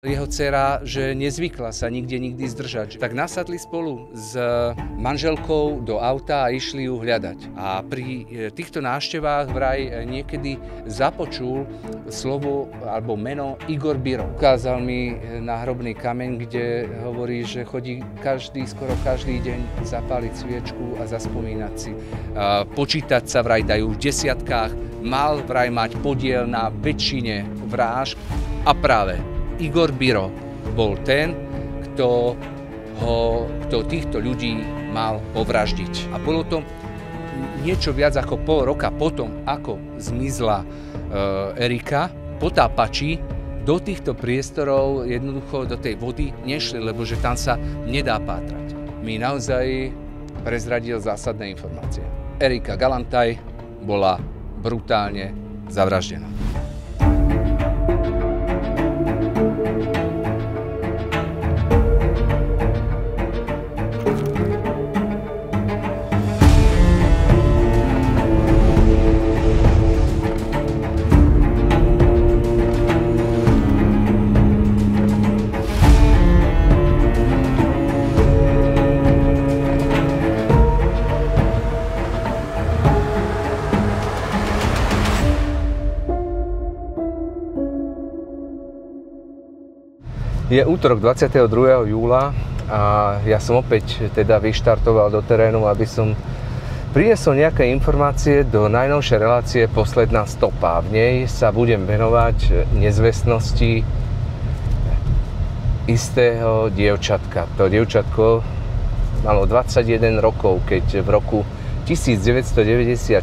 Jeho dcera, že nezvykla sa nikdy zdržať, tak nasadli spolu s manželkou do auta a išli ju hľadať. A pri týchto návštevách vraj niekedy započul slovo alebo meno Igor Biro. Ukázal mi náhrobný kameň, kde hovorí, že chodí skoro každý deň zapáliť sviečku a zaspomínať si. Počítať sa vraj dajú v desiatkách, mal vraj mať podiel na väčšine vrážd a práve Igor Biro bol ten, kto týchto ľudí mal povraždiť. A bolo to niečo viac ako pol roka potom, ako zmizla Erika. Potápači do týchto priestorov, jednoducho do tej vody nešli, lebo že tam sa nedá pátrať. Mi naozaj prezradil zásadné informácie. Erika Galantaj bola brutálne zavraždená. Je útorok 22. júla a ja som opäť teda vyštartoval do terénu, aby som priniesol nejaké informácie do najnovšej relácie Posledná stopa. V nej sa budem venovať nezvestnosti istého dievčatka. To dievčatko malo 21 rokov, keď v roku 1994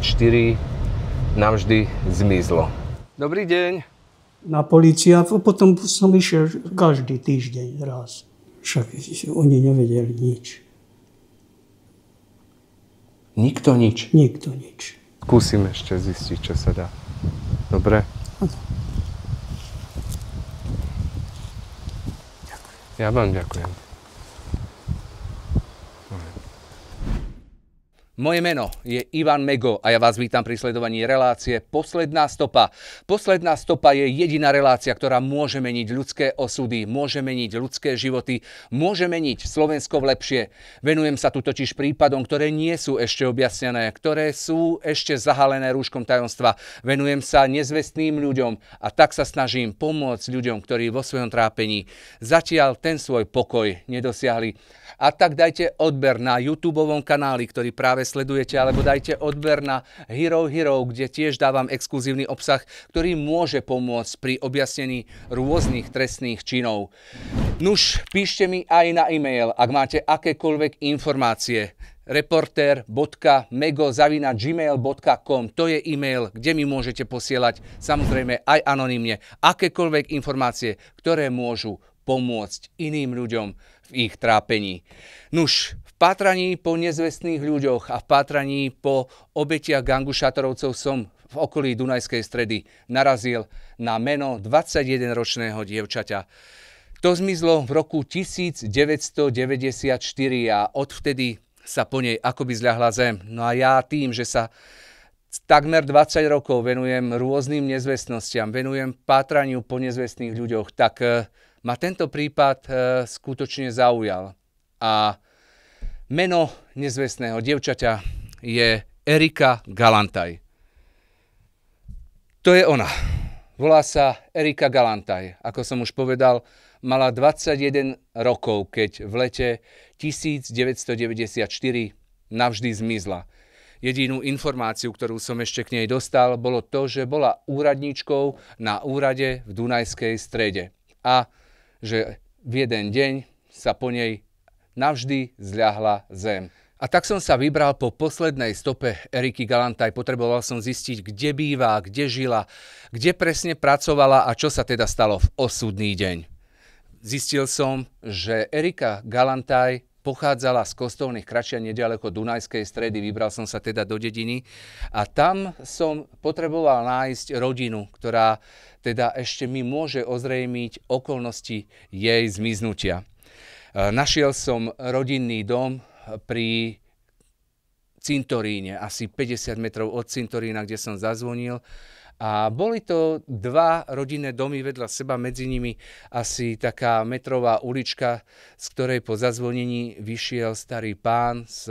navždy zmizlo. Dobrý deň. Na polícii a potom som išiel každý týždeň raz. Však oni nevedeli nič. Nikto nič? Nikto nič. Skúsim ešte zistiť, čo sa dá. Dobre? Ďakujem. Ja vám ďakujem. Moje meno je Ivan Mego a ja vás vítam pri sledovaní relácie Posledná stopa. Posledná stopa je jediná relácia, ktorá môže meniť ľudské osudy, môže meniť ľudské životy, môže meniť Slovensko v lepšie. Venujem sa tu totiž prípadom, ktoré nie sú ešte objasnené, ktoré sú ešte zahalené rúškom tajomstva. Venujem sa nezvestným ľuďom a tak sa snažím pomôcť ľuďom, ktorí vo svojom trápení zatiaľ ten svoj pokoj nedosiahli. A tak dajte odber na YouTubeovom kanáli, ktorý práve sledujete, alebo dajte odber na Hero, kde tiež dávam exkluzívny obsah, ktorý môže pomôcť pri objasnení rôznych trestných činov. Nuž, píšte mi aj na e-mail, ak máte akékoľvek informácie. reporter.mego@gmail.com. To je e-mail, kde mi môžete posielať samozrejme aj anonymne akékoľvek informácie, ktoré môžu pomôcť iným ľuďom v ich trápení. Nuž, v pátraní po nezvestných ľuďoch a v pátraní po obetiach gangu šatorovcov som v okolí Dunajskej Stredy narazil na meno 21-ročného dievčaťa. To zmizlo v roku 1994 a odvtedy sa po nej akoby zľahla zem. No a ja tým, že sa takmer 20 rokov venujem rôznym nezvestnostiam, venujem pátraniu po nezvestných ľuďoch, tak ma tento prípad skutočne zaujal. A meno nezvestného dievčaťa je Erika Galantaj. To je ona. Volá sa Erika Galantaj. Ako som už povedal, mala 21 rokov, keď v lete 1994 navždy zmizla. Jedinú informáciu, ktorú som ešte k nej dostal, bolo to, že bola úradníčkou na úrade v Dunajskej Strede. A že v jeden deň sa po nej navždy zľahla zem. A tak som sa vybral po poslednej stope Eriky Galantaj. Potreboval som zistiť, kde býva, kde žila, kde presne pracovala a čo sa teda stalo v osudný deň. Zistil som, že Erika Galantaj pochádzala z Kostovných Kračian nedaleko Dunajskej Stredy. Vybral som sa teda do dediny a tam som potreboval nájsť rodinu, ktorá teda ešte mi môže ozrejmiť okolnosti jej zmiznutia. Našiel som rodinný dom pri cintoríne, asi 50 metrov od cintorína, kde som zazvonil A boli to dva rodinné domy vedľa seba, medzi nimi asi taká metrová ulička, z ktorej po zazvonení vyšiel starý pán s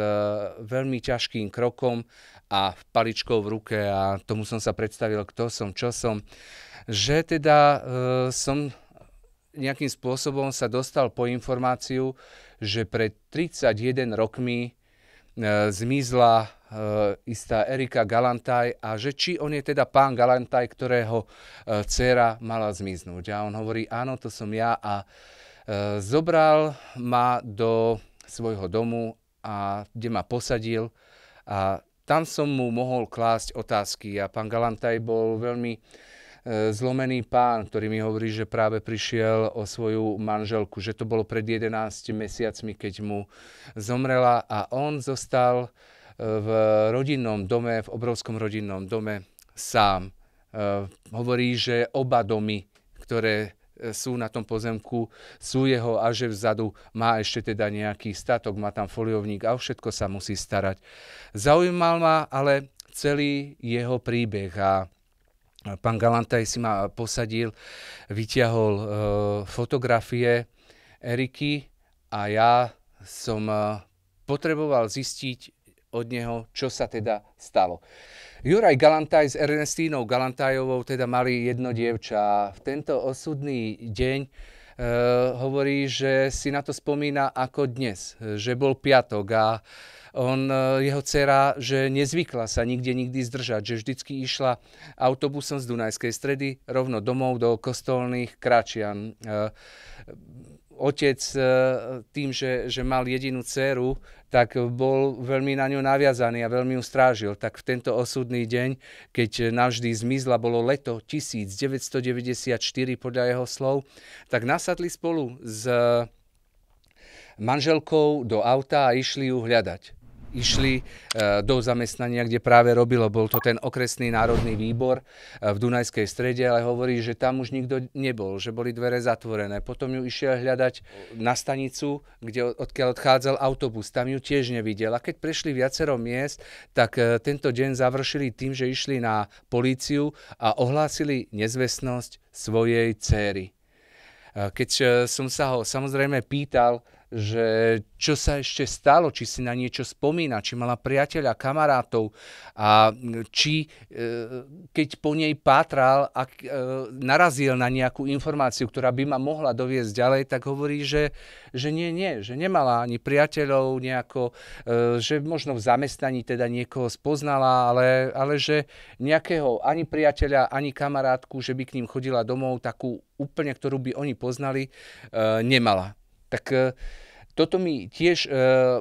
veľmi ťažkým krokom a paličkou v ruke, a tomu som sa predstavil, kto som, čo som. Že teda som nejakým spôsobom sa dostal po informáciu, že pred 31 rokmi zmizla istá Erika Galantaj, a že či on je teda pán Galantaj, ktorého dcéra mala zmiznúť. A on hovorí, áno, to som ja, a zobral ma do svojho domu, a kde ma posadil, a tam som mu mohol klásť otázky. A pán Galantaj bol veľmi zlomený pán, ktorý mi hovorí, že práve prišiel o svoju manželku, že to bolo pred 11 mesiacmi, keď mu zomrela, a on zostal v rodinnom dome, v obrovskom rodinnom dome sám. Hovorí, že oba domy, ktoré sú na tom pozemku, sú jeho, a že vzadu má ešte teda nejaký statok, má tam foliovník a všetko sa musí starať. Zaujímal ma ale celý jeho príbeh, a pán Galantaj si ma posadil, vyťahol fotografie Eriky, a ja som potreboval zistiť od neho, čo sa teda stalo. Juraj Galantaj s Ernestínou Galantajovou teda mali jedno dievča. V tento osudný deň hovorí, že si na to spomína ako dnes, že bol piatok, a jeho dcera, že nezvykla sa nikdy zdržať, že vždycky išla autobusom z Dunajskej Stredy rovno domov do Kostolných Kračian. Otec tým, že mal jedinú dceru, tak bol veľmi na ňu naviazaný a veľmi ju strážil. Tak v tento osudný deň, keď navždy zmizla, bolo leto 1994 podľa jeho slov, tak nasadli spolu s manželkou do auta a išli ju hľadať. Išli do zamestnania, kde práve robilo. Bol to ten okresný národný výbor v Dunajskej Strede, ale hovorí, že tam už nikto nebol, že boli dvere zatvorené. Potom ju išiel hľadať na stanicu, odkiaľ odchádzal autobus. Tam ju tiež nevidel. A keď prešli viacero miest, tak tento deň završili tým, že išli na políciu a ohlásili nezvestnosť svojej dcéry. Keď som sa ho samozrejme pýtal, že čo sa ešte stalo, či si na niečo spomína, či mala priateľa, kamarátov, a či keď po nej pátral, ak narazil na nejakú informáciu, ktorá by ma mohla doviesť ďalej, tak hovorí, že nie, že nemala ani priateľov nejako, že možno v zamestnaní teda niekoho spoznala, ale že nejakého ani priateľa, ani kamarátku, že by k ním chodila domov, takú úplne, ktorú by oni poznali, nemala. Tak toto mi tiež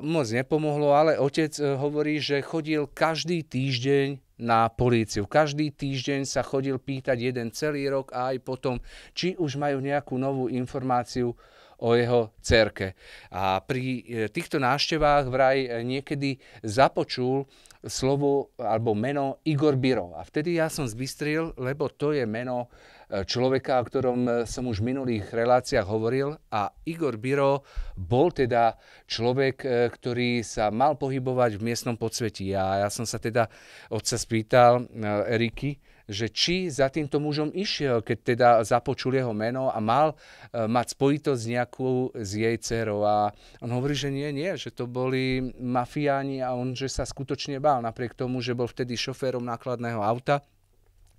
moc nepomohlo, ale otec hovorí, že chodil každý týždeň na políciu. Každý týždeň sa chodil pýtať jeden celý rok, a aj potom, či už majú nejakú novú informáciu o jeho dcérke. A pri týchto návštevách vraj niekedy započul slovo alebo meno Igor Biro. A vtedy ja som zbystril, lebo to je meno človeka, o ktorom som už v minulých reláciách hovoril. A Igor Biro bol teda človek, ktorý sa mal pohybovať v miestnom podsvetí. A ja som sa teda otca spýtal Eriky, že či za týmto mužom išiel, keď teda započul jeho meno a mal mať spojitosť nejakú s jej dcerou. A on hovorí, že nie, že to boli mafiáni, a on, že sa skutočne bál, napriek tomu, že bol vtedy šoférom nákladného auta.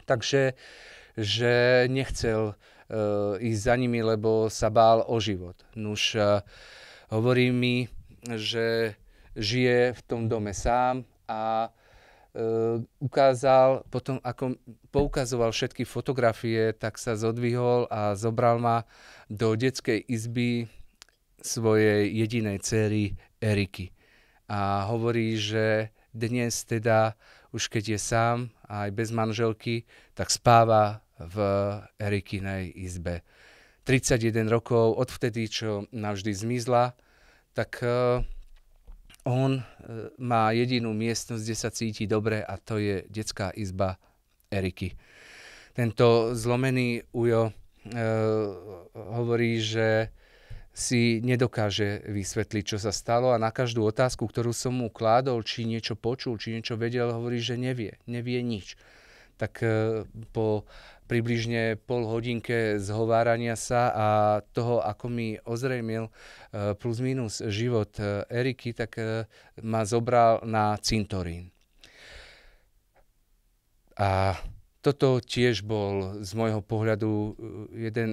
Takže že nechcel ísť za nimi, lebo sa bál o život. Nuž hovorí mi, že žije v tom dome sám, a ukázal, potom ako poukazoval všetky fotografie, tak sa zodvihol a zobral ma do detskej izby svojej jedinej dcery Eriky. A hovorí, že dnes teda, už keď je sám a aj bez manželky, tak spáva v Erikinej izbe. 31 rokov odvtedy, čo navždy zmizla, tak on má jedinú miestnosť, kde sa cíti dobre, a to je detská izba Eriky. Tento zlomený ujo hovorí, že si nedokáže vysvetliť, čo sa stalo, a na každú otázku, ktorú som mu kládol, či niečo počul, či niečo vedel, hovorí, že nevie nič. tak po približne pol hodinke zhovárania sa a toho, ako mi ozrejmil plus minus život Eriky, tak ma zobral na cintorín. A toto tiež bol z môjho pohľadu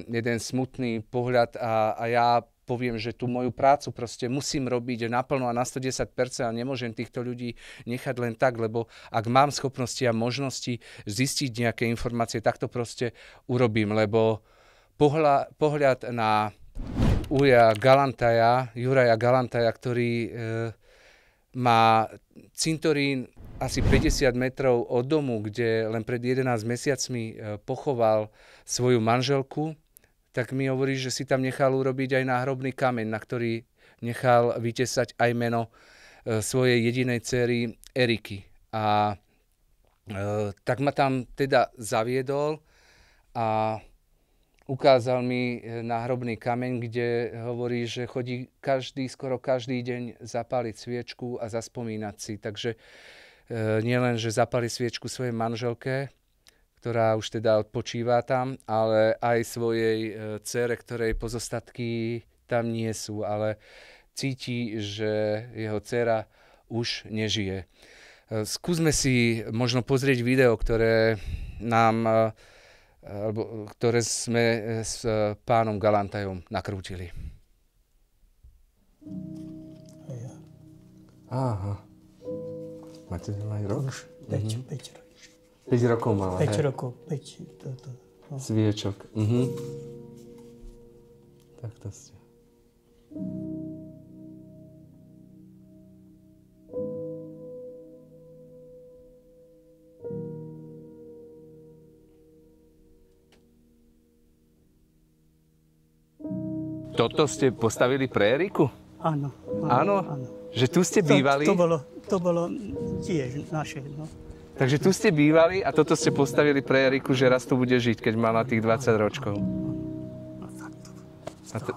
jeden smutný pohľad a ja poviem, že tú moju prácu proste musím robiť naplno a na 110% a nemôžem týchto ľudí nechať len tak, lebo ak mám schopnosti a možnosti zistiť nejaké informácie, tak to proste urobím, lebo pohľad na Juraja Galantaja, ktorý má cintorín asi 50 metrov od domu, kde len pred 11 mesiacmi pochoval svoju manželku, tak mi hovorí, že si tam nechal urobiť aj náhrobný kameň, na ktorý nechal vytesať aj meno svojej jedinej dcery Eriky. A tak ma tam teda zaviedol a ukázal mi náhrobný kameň, kde hovorí, že chodí skoro každý deň zapáliť sviečku a zaspomínať si. Takže nielen, že zapáli sviečku svojej manželke, ktorá už teda odpočíva tam, ale aj svojej dcere, ktorej pozostatky tam nie sú, ale cíti, že jeho dcera už nežije. Skúsme si možno pozrieť video, ktoré sme s pánom Galantajom nakrútili. Aha. Máte aj rok? Už 5 rokov. 5 rokov mala, 5 rokov, 5 toto. No. Sviečok. Tak to ste. Toto ste postavili pre Eriku? Áno. Že tu ste bývali? To bolo tiež naše, no. Takže tu ste bývali a toto ste postavili pre Eriku, že raz tu bude žiť, keď mala tých 20 ročkov. No takto.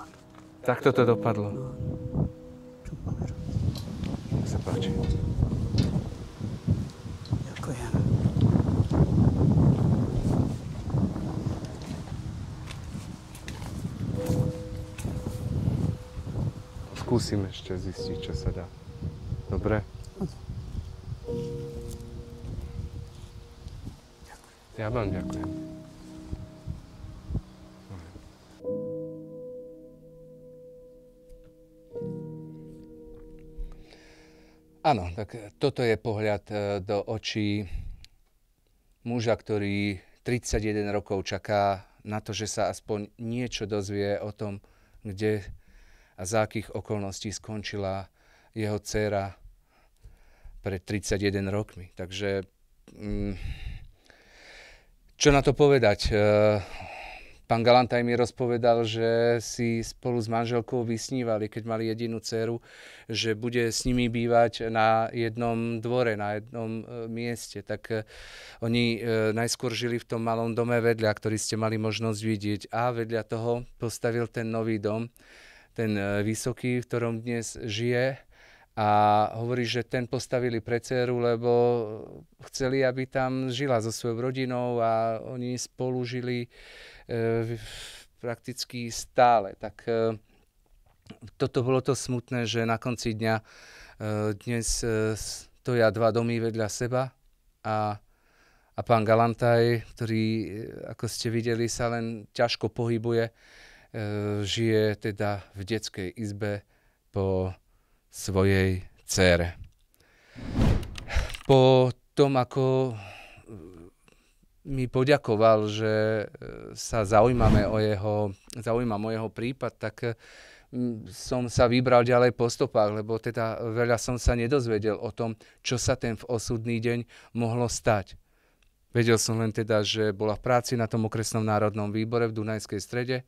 Takto to dopadlo. Čo máme robiť? Nech sa páči. Ďakujem. Skúsim ešte zistiť, čo sa dá. Dobre? Ja vám ďakujem. Áno, tak toto je pohľad do očí muža, ktorý 31 rokov čaká na to, že sa aspoň niečo dozvie o tom, kde a za akých okolností skončila jeho dcéra pred 31 rokmi. Takže čo na to povedať? Pán Galantaj mi rozpovedal, že si spolu s manželkou vysnívali, keď mali jedinú dceru, že bude s nimi bývať na jednom dvore, na jednom mieste. Tak oni najskôr žili v tom malom dome vedľa, ktorý ste mali možnosť vidieť. A vedľa toho postavil ten nový dom, ten vysoký, v ktorom dnes žije. A hovorí, že ten postavili pre dceru, lebo chceli, aby tam žila so svojou rodinou a oni spolu žili prakticky stále. Tak toto bolo to smutné, že na konci dňa dnes stoja dva domy vedľa seba a pán Galantaj, ktorý, ako ste videli, sa len ťažko pohybuje, žije teda v detskej izbe po svojej dcére. Po tom, ako mi poďakoval, že sa zaujímam o jeho prípad, tak som sa vybral ďalej po stopách, lebo teda veľa som sa nedozvedel o tom, čo sa ten v osudný deň mohlo stať. Vedel som len teda, že bola v práci na tom okresnom národnom výbore v Dunajskej Strede,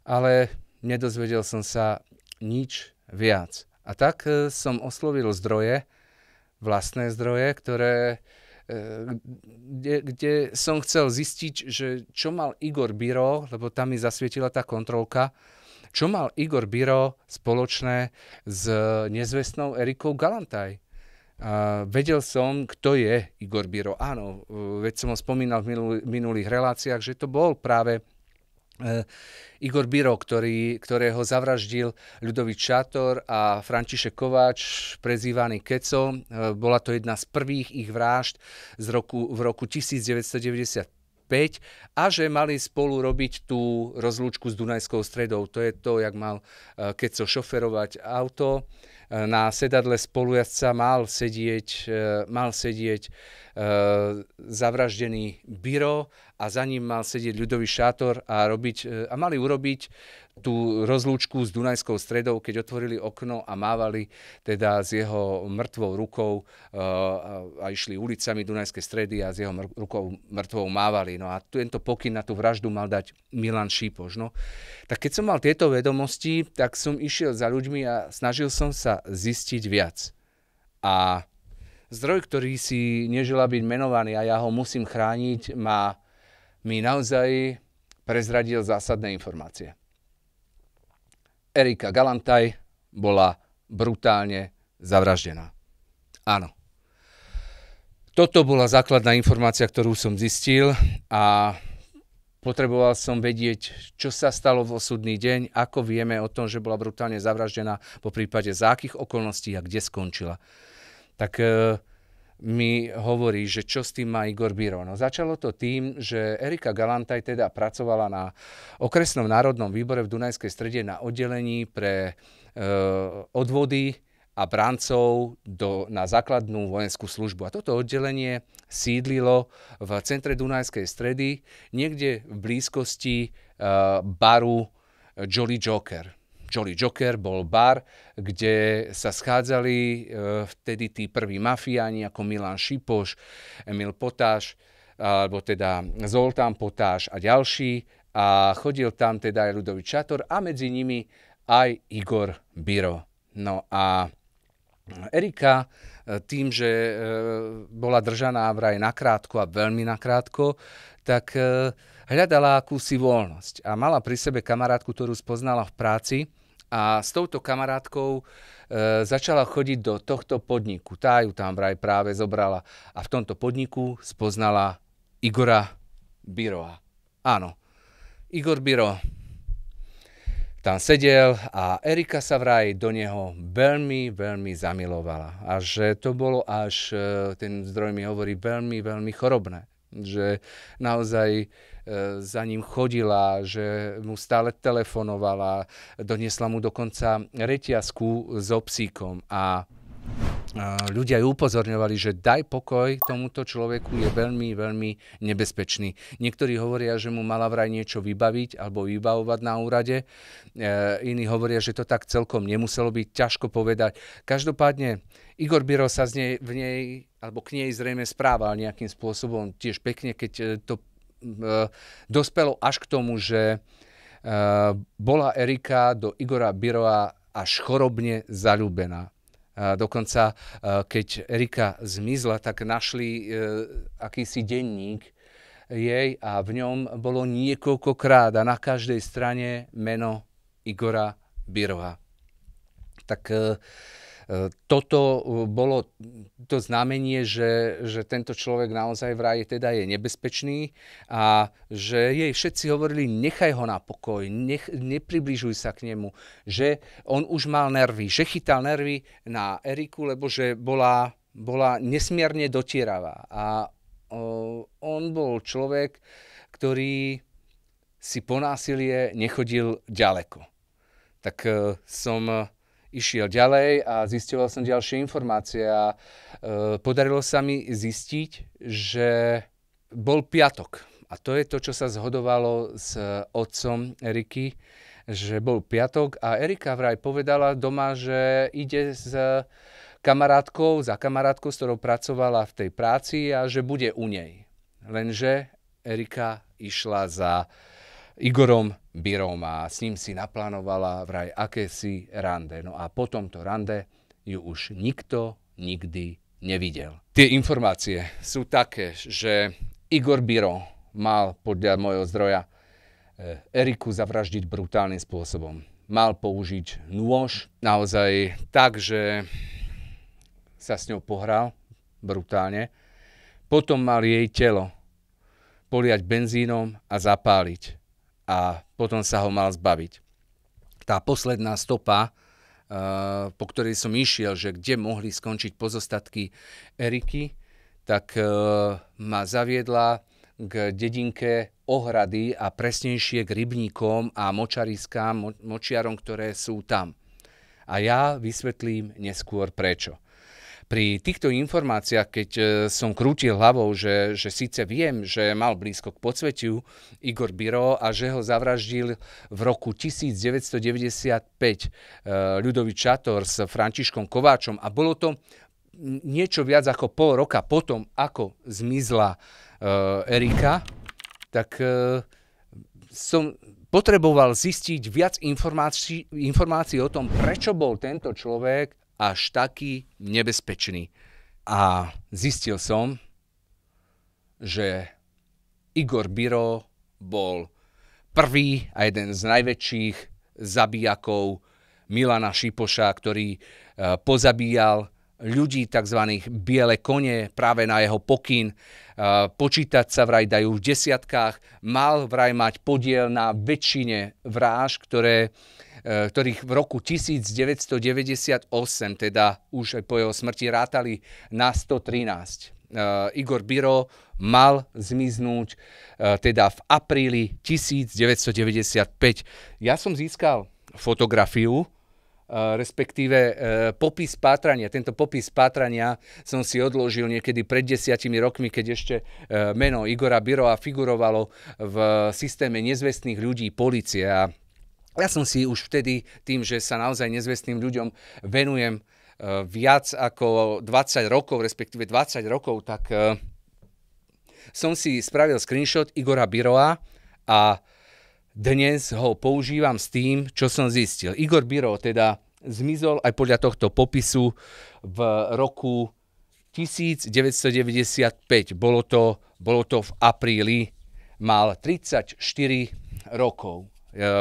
ale nedozvedel som sa nič viac. A tak som oslovil vlastné zdroje, kde som chcel zistiť, že čo mal Igor Biro, lebo tam mi zasvietila tá kontrolka, čo mal Igor Biro spoločné s nezvestnou Erikou Galantaj. vedel som, kto je Igor Biro. Áno, veď som ho spomínal v minulých reláciách, že to bol práve Igor Biro, ktorého zavraždil Ľudovít Šátor a František Kováč, prezývaný Keco. Bola to jedna z prvých ich vražd v roku 1995 a že mali spolu robiť tú rozlúčku s Dunajskou stredou. To je to, jak mal Keco šoferovať auto. Na sedadle spolujazdca mal sedieť zavraždený Biro a za ním mal sedieť Ľudovít Šátor a mali urobiť tú rozlúčku s Dunajskou stredou, keď otvorili okno a mávali teda s jeho mŕtvou rukou a išli ulicami Dunajskej stredy a s jeho rukou mŕtvou mávali. No a tento pokyn na tú vraždu mal dať Milan Šipoš. No. Tak keď som mal tieto vedomosti, tak som išiel za ľuďmi a snažil som sa zistiť viac. A zdroj, ktorý si neželá byť menovaný a ja ho musím chrániť, mi naozaj prezradil zásadné informácie. Erika Galantaj bola brutálne zavraždená. Áno. Toto bola základná informácia, ktorú som zistil a potreboval som vedieť, čo sa stalo v osudný deň, ako vieme o tom, že bola brutálne zavraždená, po prípade za akých okolností a kde skončila. Tak mi hovorí, že čo s tým má Igor Biro. No, začalo to tým, že Erika Galantaj teda pracovala na Okresnom národnom výbore v Dunajskej strede na oddelení pre odvody a brancov na základnú vojenskú službu. A toto oddelenie sídlilo v centre Dunajskej stredy, niekde v blízkosti baru Jolly Joker. Jolly Joker bol bar, kde sa schádzali vtedy tí prví mafiáni ako Milan Šipoš, Emil Potáš, alebo teda Zoltán Potáš a ďalší. A chodil tam teda aj Ľudovít Šátor a medzi nimi aj Igor Biro. No a Erika tým, že bola držaná vraj nakrátko a veľmi nakrátko, tak hľadala akúsi voľnosť a mala pri sebe kamarátku, ktorú spoznala v práci a s touto kamarátkou začala chodiť do tohto podniku. Tá ju tam vraj práve zobrala a v tomto podniku spoznala Igora Biroa. Áno, Igor Biro tam sedel a Erika sa vraj do neho veľmi, veľmi zamilovala. A že to bolo až, ten zdroj mi hovorí, veľmi, veľmi chorobné. Že naozaj za ním chodila, že mu stále telefonovala, doniesla mu dokonca reťazku so psíkom a ľudia ju upozorňovali, že daj pokoj, tomuto človeku je veľmi, veľmi nebezpečný. Niektorí hovoria, že mu mala vraj niečo vybaviť alebo vybavovať na úrade. Iní hovoria, že to tak celkom nemuselo byť, ťažko povedať. Každopádne Igor Biro sa k nej zrejme správal nejakým spôsobom tiež pekne, keď to dospelo až k tomu, že bola Erika do Igora Biroa až chorobne zaľúbená. Dokonca, keď Erika zmizla, tak našli akýsi denník jej a v ňom bolo niekoľkokrát a na každej strane meno Igora Biroa. Tak toto bolo to znamenie, že tento človek naozaj vraj teda je nebezpečný a že jej všetci hovorili, nechaj ho na pokoj, nepribližuj sa k nemu, že on už mal nervy, že chytal nervy na Eriku, lebo že bola nesmierne dotieravá. A on bol človek, ktorý si po násilie nechodil ďaleko. Tak som išiel ďalej a zisťoval som ďalšie informácie a podarilo sa mi zistiť, že bol piatok. A to je to, čo sa zhodovalo s otcom Eriky, že bol piatok a Erika vraj povedala doma, že ide za kamarátkou, s ktorou pracovala v tej práci a že bude u nej. Lenže Erika išla za Igorom Birom a s ním si naplánovala vraj akési rande. No a po tomto rande ju už nikto nikdy nevidel. Tie informácie sú také, že Igor Biro mal podľa môjho zdroja Eriku zavraždiť brutálnym spôsobom. Mal použiť nôž naozaj tak, že sa s ňou pohral brutálne. Potom mal jej telo poliať benzínom a zapáliť. A potom sa ho mal zbaviť. Tá posledná stopa, po ktorej som išiel, že kde mohli skončiť pozostatky Eriky, tak ma zaviedla k dedinke Ohrady a presnejšie k rybníkom a močariskám, močiarom, ktoré sú tam. A ja vysvetlím neskôr prečo. Pri týchto informáciách, keď som krútil hlavou, že síce viem, že mal blízko k podsvetiu Igor Biro a že ho zavraždil v roku 1995 Ľudovít Čator s Františkom Kováčom a bolo to niečo viac ako pol roka potom, ako zmizla Erika, tak som potreboval zistiť viac informácií o tom, prečo bol tento človek až taký nebezpečný. A zistil som, že Igor Biro bol prvý a jeden z najväčších zabijakov Milana Šipoša, ktorý pozabíjal ľudí, tzv. Biele kone, práve na jeho pokyn. Počítať sa vraj dajú v desiatkách. Mal vraj mať podiel na väčšine vražd, ktorých v roku 1998, teda už aj po jeho smrti, rátali na 113. Igor Biro mal zmiznúť teda v apríli 1995. Ja som získal fotografiu, respektíve popis pátrania. Tento popis pátrania som si odložil niekedy pred 10 rokmi, keď ešte meno Igora Biroa figurovalo v systéme nezvestných ľudí polície. A ja som si už vtedy, tým, že sa naozaj nezvestným ľuďom venujem viac ako 20 rokov, respektíve 20 rokov, tak som si spravil screenshot Igora Biroa a dnes ho používam s tým, čo som zistil. Igor Biro teda zmizol aj podľa tohto popisu v roku 1995. Bolo to v apríli. Mal 34 rokov.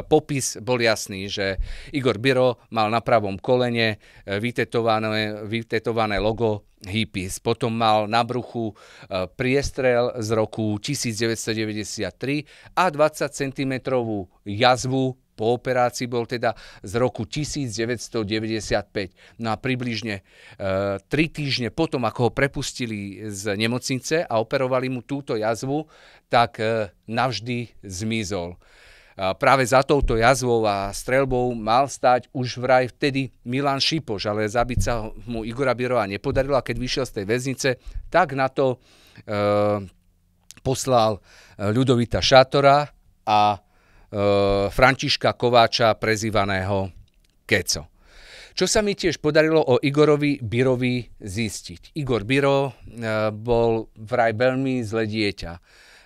Popis bol jasný, že Igor Biro mal na pravom kolene vytetované logo Hippies. Potom mal na bruchu priestrel z roku 1993 a 20 cm jazvu po operácii bol teda z roku 1995. No a približne 3 týždne potom, ako ho prepustili z nemocnice a operovali mu túto jazvu, tak navždy zmizol. Práve za touto jazvou a streľbou mal stáť už vraj vtedy Milan Šipoš, ale zabiť sa mu Igora Biroa nepodarilo a keď vyšiel z tej väznice, tak na to poslal Ľudovíta Šátora a Františka Kováča, prezývaného Keco. Čo sa mi tiež podarilo o Igorovi Birovi zistiť. Igor Biro bol vraj veľmi zlé dieťa.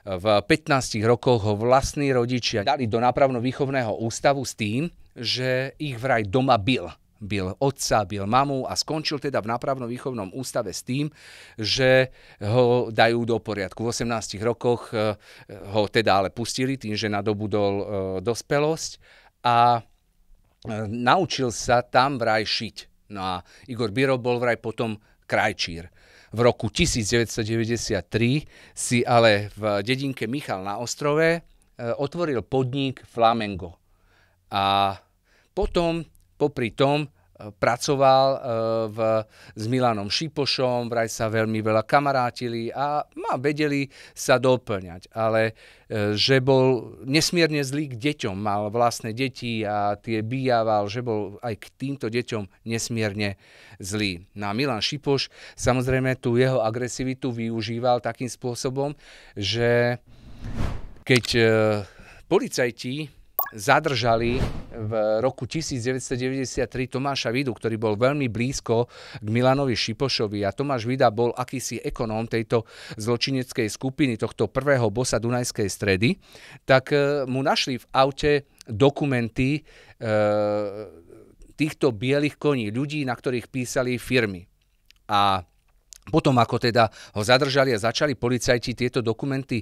V 15 rokoch ho vlastní rodičia dali do nápravno-výchovného ústavu s tým, že ich vraj doma bil. Bil otca, bil mamu a skončil teda v nápravno-výchovnom ústave s tým, že ho dajú do poriadku. V 18 rokoch ho teda ale pustili tým, že nadobudol dospelosť a naučil sa tam vraj šiť. No a Igor Biro bol vraj potom krajčír. V roku 1993 si ale v dedinke Michal na ostrove otvoril podnik Flamengo. A potom, popri tom, pracoval s Milanom Šipošom, vraj sa veľmi veľa kamarátili a vedeli sa doplňať. Ale že bol nesmierne zlý k deťom, mal vlastné deti a tie bijával, že bol aj k týmto deťom nesmierne zlý. No a Milan Šipoš samozrejme tú jeho agresivitu využíval takým spôsobom, že keď policajti zadržali v roku 1993 Tomáša Vidu, ktorý bol veľmi blízko k Milanovi Šipošovi a Tomáš Vida bol akýsi ekonóm tejto zločineckej skupiny, tohto prvého bossa Dunajskej Stredy, tak mu našli v aute dokumenty týchto bielých koní, ľudí, na ktorých písali firmy. A potom, ako teda ho zadržali a začali policajti tieto dokumenty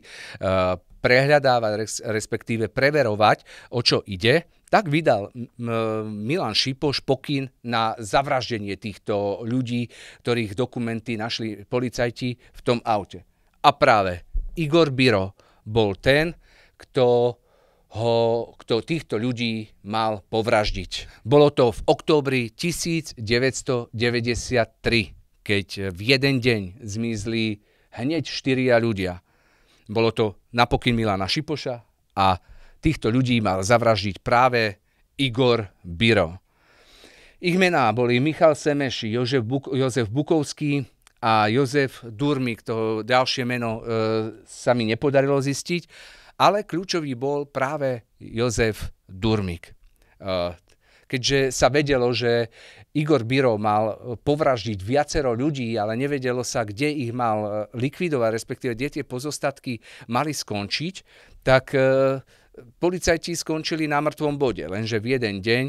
prehľadávať, respektíve preverovať, o čo ide, tak vydal Milan Šipoš pokyn na zavraždenie týchto ľudí, ktorých dokumenty našli policajti v tom aute. A práve Igor Biro bol ten, kto týchto ľudí mal povraždiť. Bolo to v októbri 1993, keď v jeden deň zmizli hneď 4 ľudia. Bolo to na pokyn Milana Šipoša a týchto ľudí mal zavraždiť práve Igor Biro. Ich mená boli Michal Semeš, Jozef Bukovský a Jozef Durmik. To ďalšie meno sa mi nepodarilo zistiť, ale kľúčový bol práve Jozef Durmik. Keďže sa vedelo, že Igor Biro mal povraždiť viacero ľudí, ale nevedelo sa, kde ich mal likvidovať, respektíve kde tie pozostatky mali skončiť, tak policajti skončili na mŕtvom bode. Lenže v jeden deň,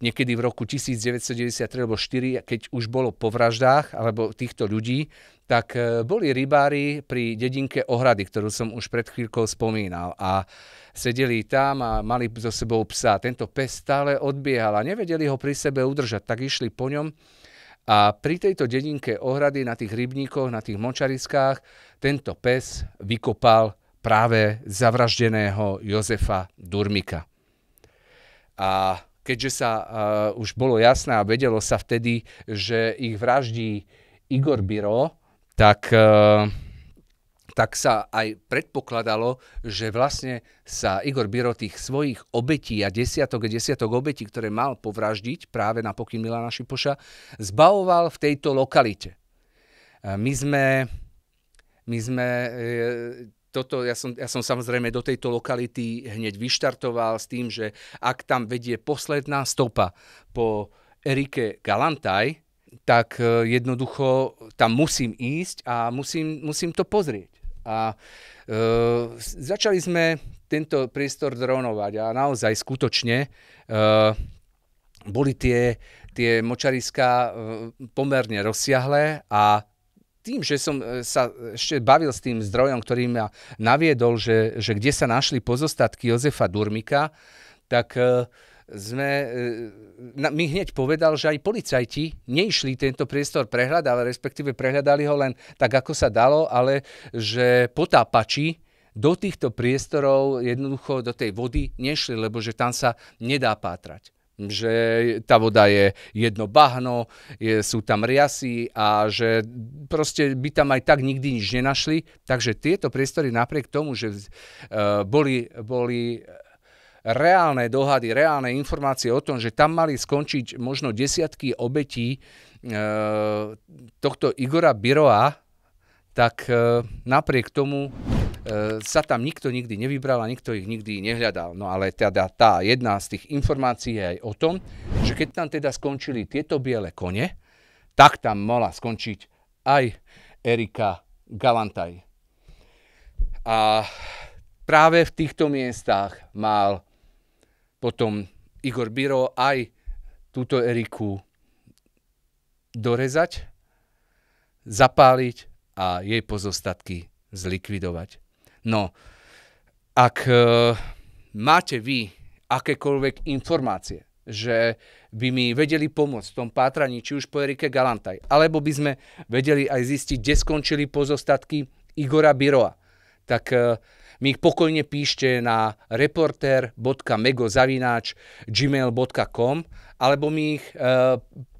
niekedy v roku 1993 alebo 4, keď už bolo po vraždách alebo týchto ľudí, tak boli rybári pri dedinke Ohrady, ktorú som už pred chvíľkou spomínal. A sedeli tam a mali so sebou psa. Tento pes stále odbiehal a nevedeli ho pri sebe udržať, tak išli po ňom. A pri tejto dedinke Ohrady, na tých rybníkoch, na tých močariskách, tento pes vykopal práve zavraždeného Jozefa Durmika. A keďže sa už bolo jasné a vedelo sa vtedy, že ich vraždí Igor Biro, tak sa aj predpokladalo, že vlastne sa Igor Biro tých svojich obetí a desiatok obetí, ktoré mal povraždiť práve na pokyn Milana Šipoša, zbavoval v tejto lokalite. Ja som samozrejme do tejto lokality hneď vyštartoval s tým, že ak tam vedie posledná stopa po Erike Galantaj, tak jednoducho tam musím ísť a musím to pozrieť. A začali sme tento priestor dronovať a naozaj skutočne boli tie močariská pomerne rozsiahle a tým, že som sa ešte bavil s tým zdrojom, ktorý ma naviedol, že kde sa našli pozostatky Jozefa Durmika, tak mi hneď povedal, že aj policajti neišli tento priestor prehľadať, ale respektíve prehľadali ho len tak, ako sa dalo, ale že potápači do týchto priestorov jednoducho do tej vody nešli, lebo že tam sa nedá pátrať. Že tá voda je jedno bahno, sú tam riasy a že proste by tam aj tak nikdy nič nenašli. Takže tieto priestory napriek tomu, že boli reálne dohady, reálne informácie o tom, že tam mali skončiť možno desiatky obetí tohto Igora Biroa, tak napriek tomu sa tam nikto nikdy nevybral a nikto ich nikdy nehľadal. No ale teda tá jedna z tých informácií je aj o tom, že keď tam teda skončili tieto biele kone, tak tam mala skončiť aj Erika Galantaj. A práve v týchto miestach mal potom Igor Biro aj túto Eriku dorezať, zapáliť a jej pozostatky zlikvidovať. No, ak máte vy akékoľvek informácie, že by mi vedeli pomôcť v tom pátraní, či už po Erike Galantaj, alebo by sme vedeli aj zistiť, kde skončili pozostatky Igora Biroa, tak mi ich pokojne píšte na reporter.mego@gmail.com alebo mi ich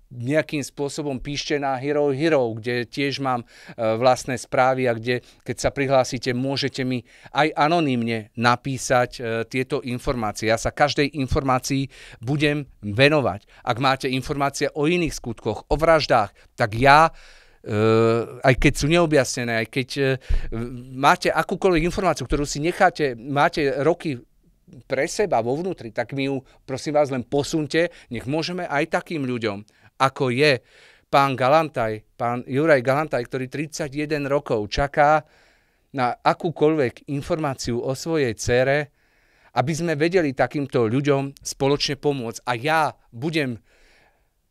nejakým spôsobom píšte na Hero, kde tiež mám vlastné správy a kde, keď sa prihlásite, môžete mi aj anonymne napísať tieto informácie. Ja sa každej informácii budem venovať. Ak máte informácie o iných skutkoch, o vraždách, tak ja aj keď sú neobjasnené, aj keď máte akúkoľvek informáciu, ktorú si máte roky pre seba vo vnútri, tak mi ju, prosím vás, len posunte. Nech môžeme aj takým ľuďom, ako je pán Juraj Galantaj, ktorý 31 rokov čaká na akúkoľvek informáciu o svojej dcére, aby sme vedeli takýmto ľuďom spoločne pomôcť. A ja budem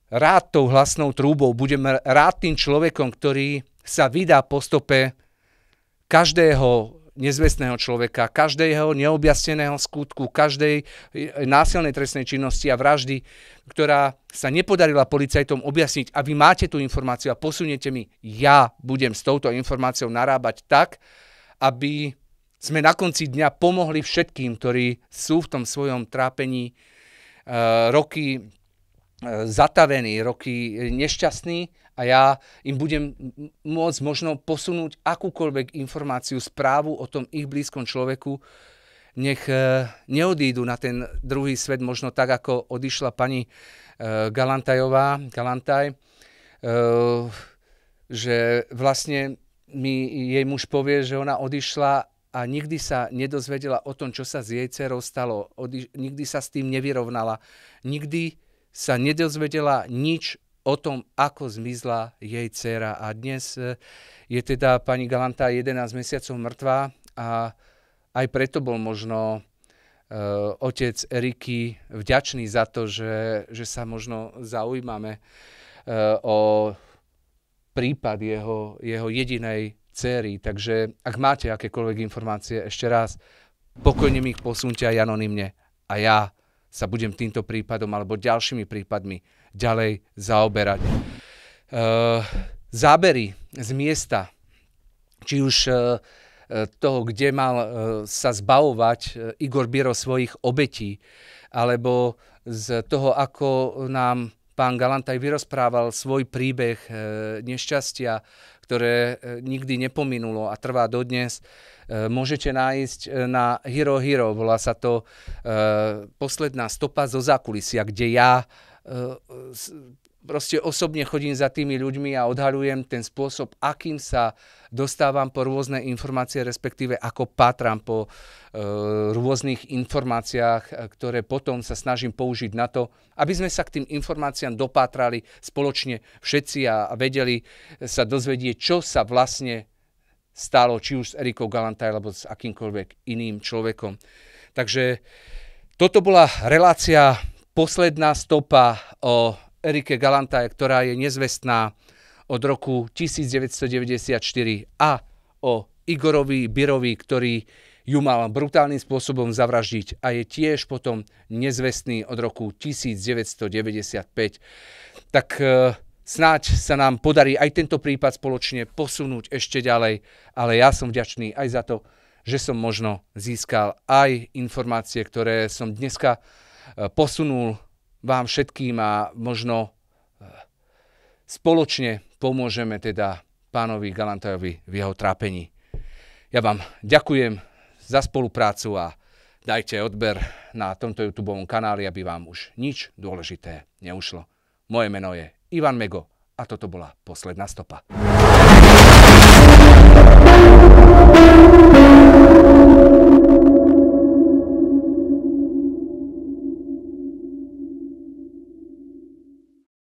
rád tou hlasnou trúbou, budem rád tým človekom, ktorý sa vydá po stope každého nezvestného človeka, každého neobjasneného skutku, každej násilnej trestnej činnosti a vraždy, ktorá sa nepodarila policajtom objasniť a vy máte tú informáciu a posuniete mi, ja budem s touto informáciou narábať tak, aby sme na konci dňa pomohli všetkým, ktorí sú v tom svojom trápení roky zatavení, roky nešťastní a ja im budem môcť možno posunúť akúkoľvek informáciu, správu o tom ich blízkom človeku, nech neodídu na ten druhý svet možno tak, ako odišla pani Galantaj, že vlastne mi jej muž povie, že ona odišla a nikdy sa nedozvedela o tom, čo sa s jej dcerou stalo. Nikdy sa s tým nevyrovnala. Nikdy sa nedozvedela nič o tom, ako zmizla jej dcera. A dnes je teda pani Galantaj 11 mesiacov mŕtvá a aj preto bol možno otec Eriky vďačný za to, že sa možno zaujímame o prípad jeho jedinej dcery. Takže ak máte akékoľvek informácie, ešte raz, pokojne mi ich posunte aj anonymne a ja sa budem týmto prípadom alebo ďalšími prípadmi ďalej zaoberať. Zábery z miesta, či už toho, kde mal sa zbavovať Igor Biro svojich obetí, alebo z toho, ako nám pán Galantaj vyrozprával svoj príbeh nešťastia, ktoré nikdy nepominulo a trvá dodnes, môžete nájsť na Hero Hero. Volá sa to Posledná stopa zo zákulisia, kde ja proste osobne chodím za tými ľuďmi a odhaľujem ten spôsob, akým sa dostávam po rôzne informácie, respektíve ako pátram po rôznych informáciách, ktoré potom sa snažím použiť na to, aby sme sa k tým informáciám dopátrali spoločne všetci a vedeli sa dozvedieť, čo sa vlastne stalo, či už s Erikou Galantaj, alebo s akýmkoľvek iným človekom. Takže toto bola relácia Posledná stopa o Erike Galantaj, ktorá je nezvestná od roku 1994 a o Igorovi Birovi, ktorý ju mal brutálnym spôsobom zavraždiť a je tiež potom nezvestný od roku 1995. Tak snáď sa nám podarí aj tento prípad spoločne posunúť ešte ďalej, ale ja som vďačný aj za to, že som možno získal aj informácie, ktoré som dneska posunul vám všetkým a možno spoločne pomôžeme teda pánovi Galantajovi v jeho trápení. Ja vám ďakujem za spoluprácu a dajte odber na tomto YouTubeovom kanáli, aby vám už nič dôležité neušlo. Moje meno je Ivan Mego a toto bola Posledná stopa.